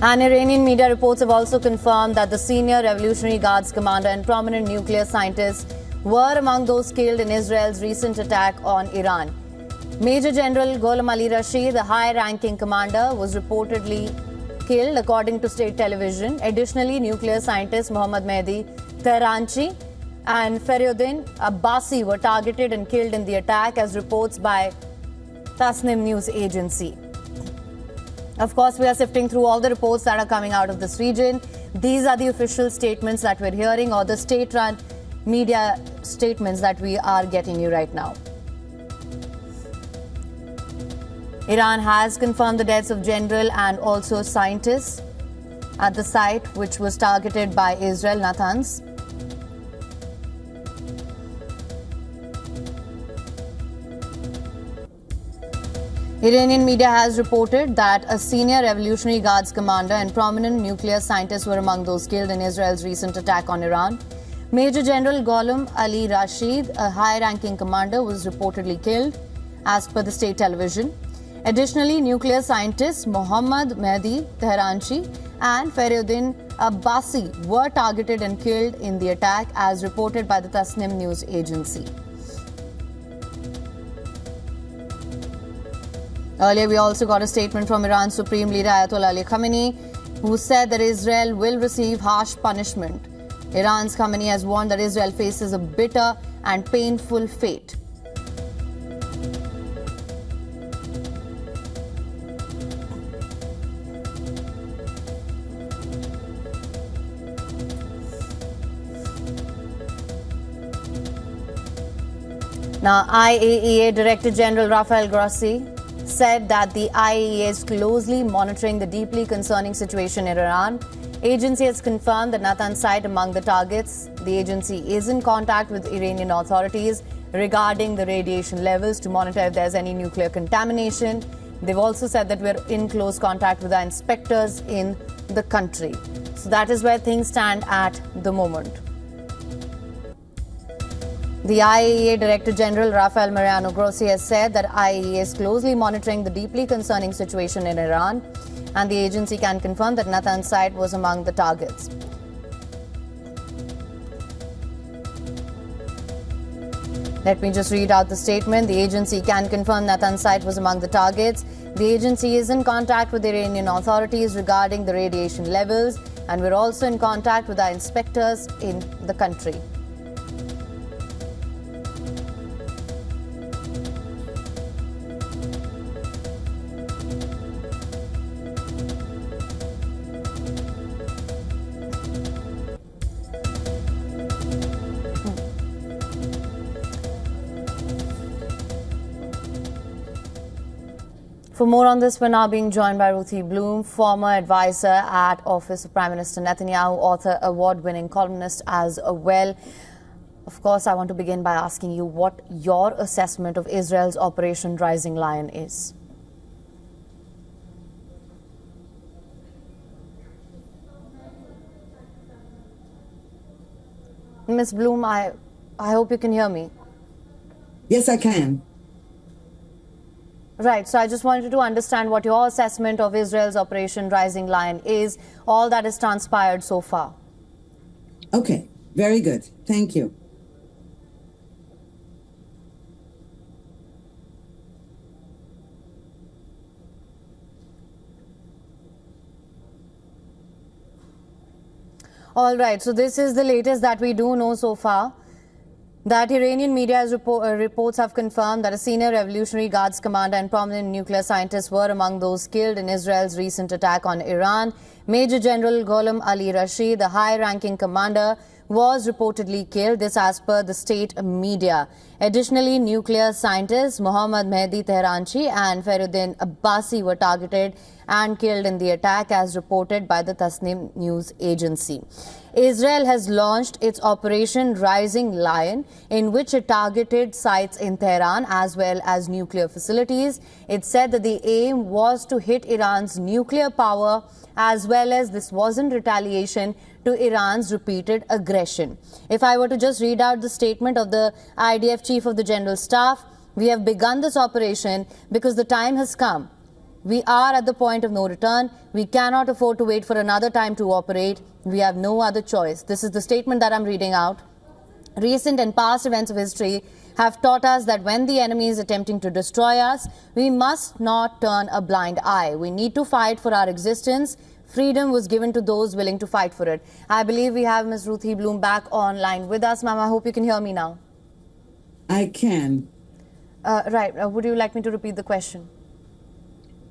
And Iranian media reports have also confirmed that the senior Revolutionary Guards commander and prominent nuclear scientist were among those killed in Israel's recent attack on Iran. Major General Gholam Ali Rashid, the high-ranking commander, was reportedly killed, according to state television. Additionally, nuclear scientists Mohammad Mehdi Tehranchi and Faryuddin Abbasi were targeted and killed in the attack, as reports by Tasnim news agency. Of course, we are sifting through all the reports that are coming out of this region. These are the official statements that we're hearing, or the state-run media statements that we are getting you right now. Iran has confirmed the deaths of general and also scientists at the site which was targeted by Israel, Natanz. Iranian media has reported that a senior Revolutionary Guards commander and prominent nuclear scientist were among those killed in Israel's recent attack on Iran. Major General Gholam Ali Rashid, a high-ranking commander, was reportedly killed, as per the state television. Additionally, nuclear scientists Mohammad Mehdi Tehranchi and Faryuddin Abbasi were targeted and killed in the attack, as reported by the Tasnim news agency. Earlier, we also got a statement from Iran's Supreme Leader Ayatollah Ali Khamenei, who said that Israel will receive harsh punishment. Iran's Khamenei has warned that Israel faces a bitter and painful fate. Now, IAEA Director General Rafael Grossi said that the IAEA is closely monitoring the deeply concerning situation in Iran. Agency has confirmed that Natanz site among the targets. The agency is in contact with Iranian authorities regarding the radiation levels to monitor if there's any nuclear contamination. They've also said that we're in close contact with our inspectors in the country. So that is where things stand at the moment. The IAEA Director General Rafael Mariano Grossi has said that IAEA is closely monitoring the deeply concerning situation in Iran, and the agency can confirm that Natanz site was among the targets. Let me just read out the statement. The agency can confirm Natanz site was among the targets. The agency is in contact with the Iranian authorities regarding the radiation levels, and we're also in contact with our inspectors in the country. For more on this, we're now being joined by Ruthie Bloom, former advisor at Office of Prime Minister Netanyahu, author, award-winning columnist as well. Of course, I want to begin by asking you what your assessment of Israel's Operation Rising Lion is. Ms. Bloom, I hope you can hear me. Yes, I can. Right, so I just wanted to understand what your assessment of Israel's Operation Rising Lion is, all that has transpired so far. Okay, very good. Thank you. All right, so this is the latest that we do know so far. That Iranian media's reports have confirmed that a senior Revolutionary Guards commander and prominent nuclear scientist were among those killed in Israel's recent attack on Iran. Major General Gholam Ali Rashid, the high-ranking commander, was reportedly killed, this as per the state media. Additionally, nuclear scientists Mohammad Mehdi Tehranchi and Faryuddin Abbasi were targeted and killed in the attack, as reported by the Tasnim news agency. Israel has launched its Operation Rising Lion, in which it targeted sites in Tehran as well as nuclear facilities. It said that the aim was to hit Iran's nuclear power, as well as this was in retaliation to Iran's repeated aggression. If I were to just read out the statement of the IDF Chief of the General Staff, we have begun this operation because the time has come We are at the point of no return. We cannot afford to wait for another time to operate. We have no other choice. This is the statement that I'm reading out. Recent and past events of history have taught us that when the enemy is attempting to destroy us, we must not turn a blind eye. We need to fight for our existence. Freedom was given to those willing to fight for it. I believe we have Ms. Ruthie Bloom back online with us. Ma'am, I hope you can hear me now. I can. Right. Would you like me to repeat the question?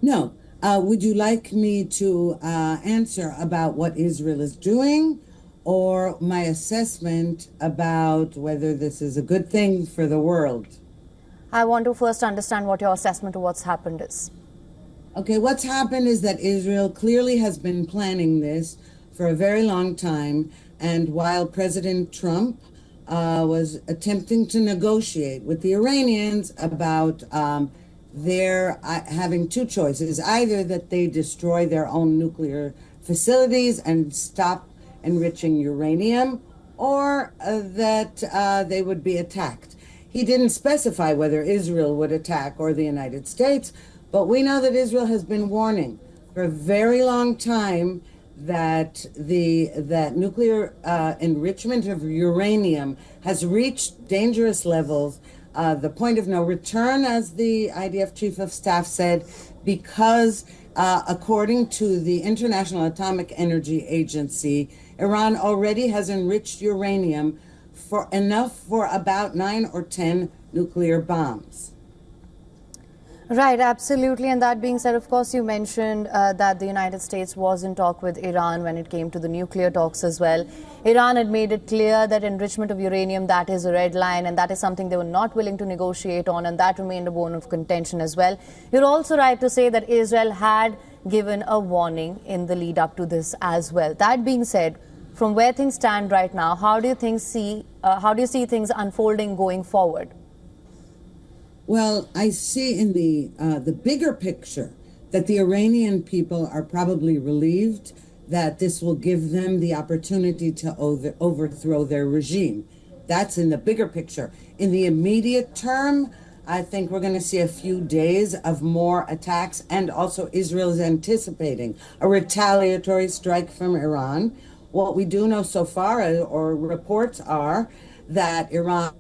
No. Would you like me to answer about what Israel is doing, or my assessment about whether this is a good thing for the world? I want to first understand what your assessment of what's happened is. Okay, what's happened is that Israel clearly has been planning this for a very long time, and while President Trump was attempting to negotiate with the Iranians about their having two choices, either that they destroy their own nuclear facilities and stop enriching uranium, or that they would be attacked. He didn't specify whether Israel would attack or the United States, but we know that Israel has been warning for a very long time that that nuclear enrichment of uranium has reached dangerous levels, the point of no return, as the IDF Chief of Staff said, because according to the International Atomic Energy Agency, Iran already has enriched uranium for enough for about 9 or 10 nuclear bombs. Right, absolutely. And that being said, of course, you mentioned that the United States was in talk with Iran when it came to the nuclear talks as well. Iran had made it clear that enrichment of uranium, that is a red line, and that is something they were not willing to negotiate on, and that remained a bone of contention as well. You're also right to say that Israel had given a warning in the lead up to this as well. That being said, from where things stand right now, how do you see things unfolding going forward? Well, I see in the bigger picture that the Iranian people are probably relieved that this will give them the opportunity to overthrow their regime. That's in the bigger picture. In the immediate term, I think we're going to see a few days of more attacks, and also Israel is anticipating a retaliatory strike from Iran. What we do know so far, or reports are, that Iran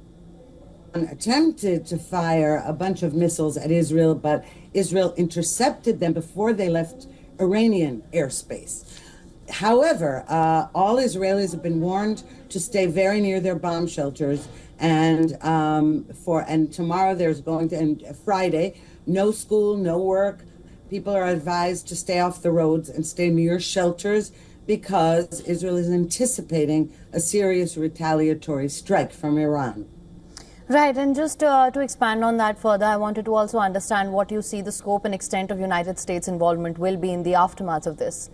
attempted to fire a bunch of missiles at Israel, but Israel intercepted them before they left Iranian airspace. However, all Israelis have been warned to stay very near their bomb shelters, and tomorrow there's going to, and Friday, no school, no work. People are advised to stay off the roads and stay near shelters, because Israel is anticipating a serious retaliatory strike from Iran. Right, and just to expand on that further, I wanted to also understand what you see the scope and extent of United States involvement will be in the aftermath of this.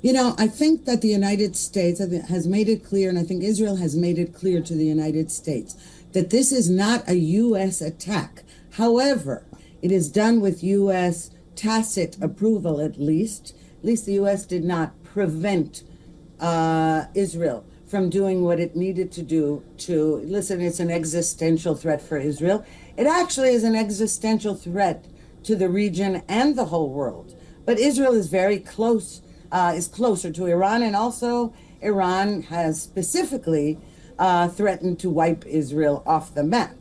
You know, I think that the United States has made it clear, and I think Israel has made it clear to the United States, that this is not a U.S. attack. However, it is done with U.S. tacit approval, at least. At least the U.S. did not prevent Israel from doing what it needed to do to, listen, it's an existential threat for Israel. It actually is an existential threat to the region and the whole world. But Israel is very close, is closer to Iran, and also Iran has specifically threatened to wipe Israel off the map.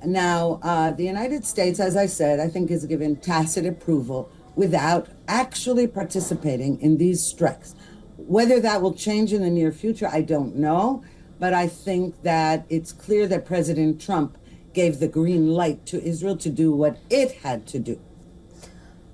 Now, the United States, as I said, I think has given tacit approval without actually participating in these strikes. Whether that will change in the near future, I don't know. But I think that it's clear that President Trump gave the green light to Israel to do what it had to do.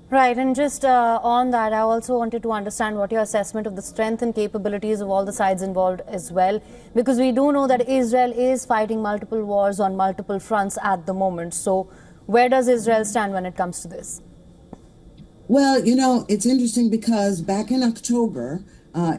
Right, and just on that, I also wanted to understand what your assessment of the strength and capabilities of all the sides involved as well, because we do know that Israel is fighting multiple wars on multiple fronts at the moment. So where does Israel stand when it comes to this? Well, you know, it's interesting because back in October,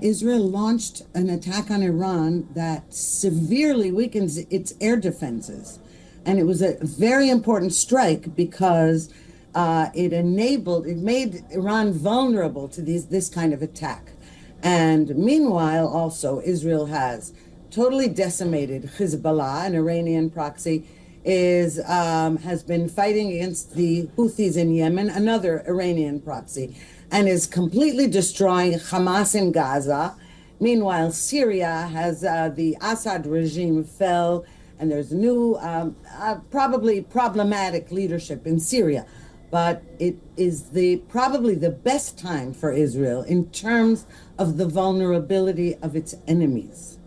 Israel launched an attack on Iran that severely weakens its air defenses. And it was a very important strike because it made Iran vulnerable to this kind of attack. And meanwhile, also, Israel has totally decimated Hezbollah, an Iranian proxy. has been fighting against the Houthis in Yemen, another Iranian proxy, and is completely destroying Hamas in Gaza. Meanwhile, Syria has the Assad regime fell, and there's new, probably problematic leadership in Syria. But it is probably the best time for Israel in terms of the vulnerability of its enemies.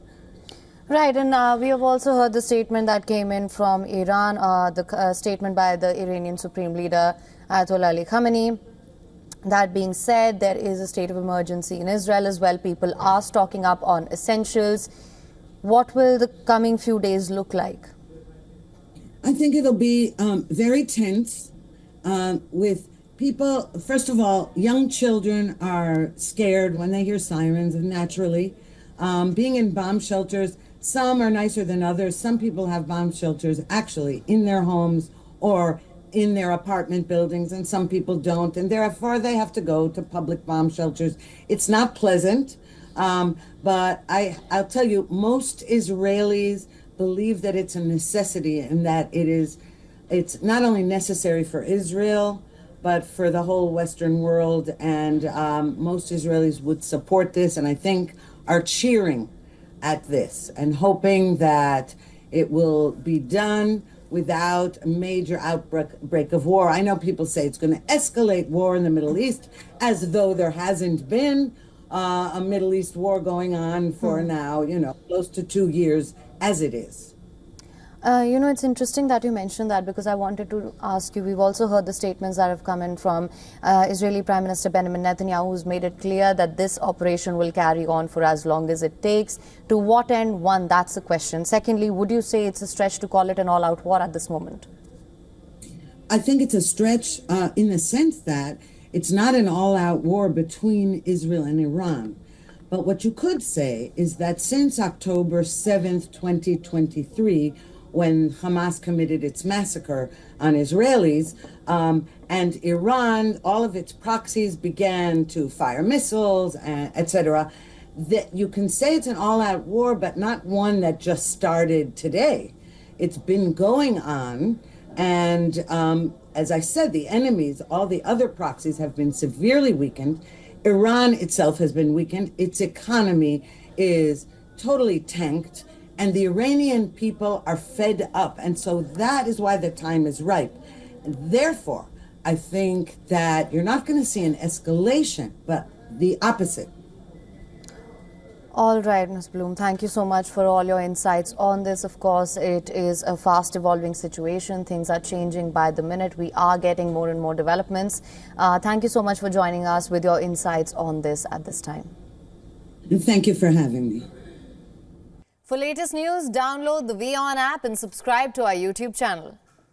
Right, and we have also heard the statement that came in from Iran, the statement by the Iranian Supreme Leader Ayatollah Ali Khamenei. That being said, there is a state of emergency in Israel as well. People are stocking up on essentials. What will the coming few days look like? I think it'll be very tense with people. First of all, young children are scared when they hear sirens, naturally. Being in bomb shelters, some are nicer than others. Some people have bomb shelters actually in their homes or in their apartment buildings, and some people don't, and therefore they have to go to public bomb shelters. It's not pleasant, but I'll tell you, most Israelis believe that it's a necessity and that it's not only necessary for Israel, but for the whole Western world, and most Israelis would support this, and I think are cheering at this and hoping that it will be done without a major outbreak of war. I know people say it's going to escalate war in the Middle East, as though there hasn't been a Middle East war going on for now, close to 2 years as it is. It's interesting that you mentioned that, because I wanted to ask you, we've also heard the statements that have come in from Israeli Prime Minister Benjamin Netanyahu, who's made it clear that this operation will carry on for as long as it takes. To what end? One, that's the question. Secondly, would you say it's a stretch to call it an all-out war at this moment? I think it's a stretch in the sense that it's not an all-out war between Israel and Iran. But what you could say is that since October 7th, 2023, when Hamas committed its massacre on Israelis, and Iran, all of its proxies began to fire missiles, etc., that you can say it's an all-out war, but not one that just started today. It's been going on, and as I said, the enemies, all the other proxies, have been severely weakened. Iran itself has been weakened. Its economy is totally tanked. And the Iranian people are fed up. And so that is why the time is ripe. And therefore, I think that you're not going to see an escalation, but the opposite. All right, Ms. Bloom, thank you so much for all your insights on this. Of course, it is a fast evolving situation. Things are changing by the minute. We are getting more and more developments. Thank you so much for joining us with your insights on this at this time. Thank you for having me. For latest news, download the WION app and subscribe to our YouTube channel.